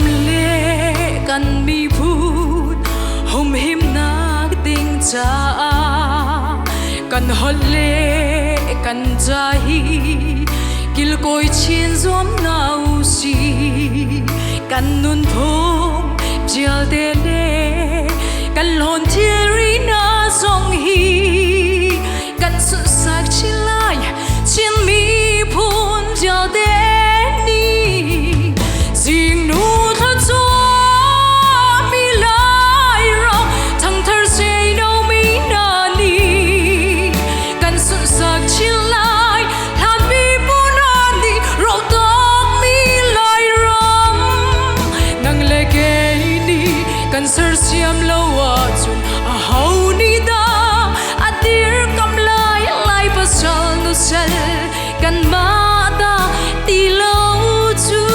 rầm lệ cần mi phút hôm him nát tình cha cần hot lệ cần jahi kil koi chin zom nau si cần nun thong chial de le cần lon thieri na song hi cần sun sak chilai chin mi phun chial de sir siam lawa chun a hau ni da adir kam lai pasal nu sel kan ma da ti lo chu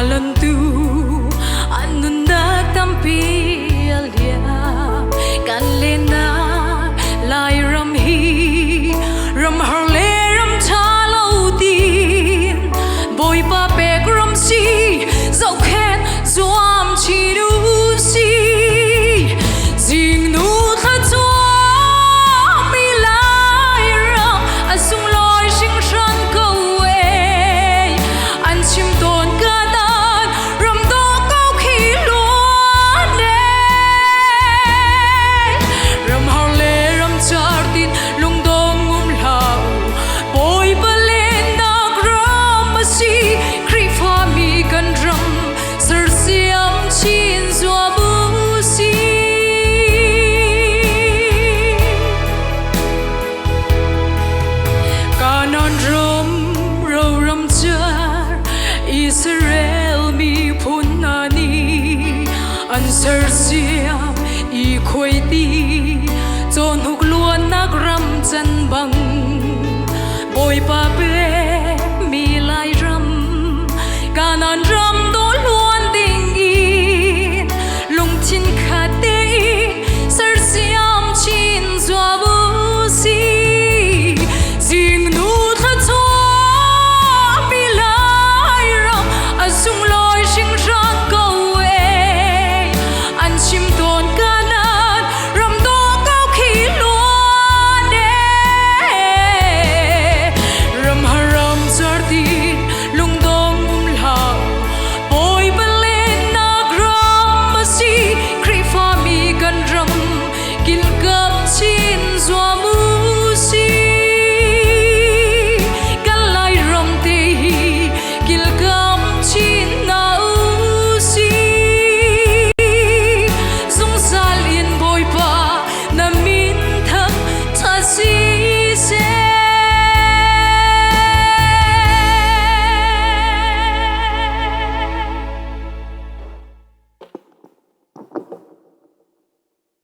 lần tu anh nun đã tâm pi alia can lên na lai ram hi ram har le ram cha lâu tin boy pa pe ram si dẫu khen zoam chi du si jing nu tha cho mi lai ram asung loi sing shan câu e an chim ton Israel mi punani an sir siam I khoi ti chon huk luan nak ram chan bang boy pa pe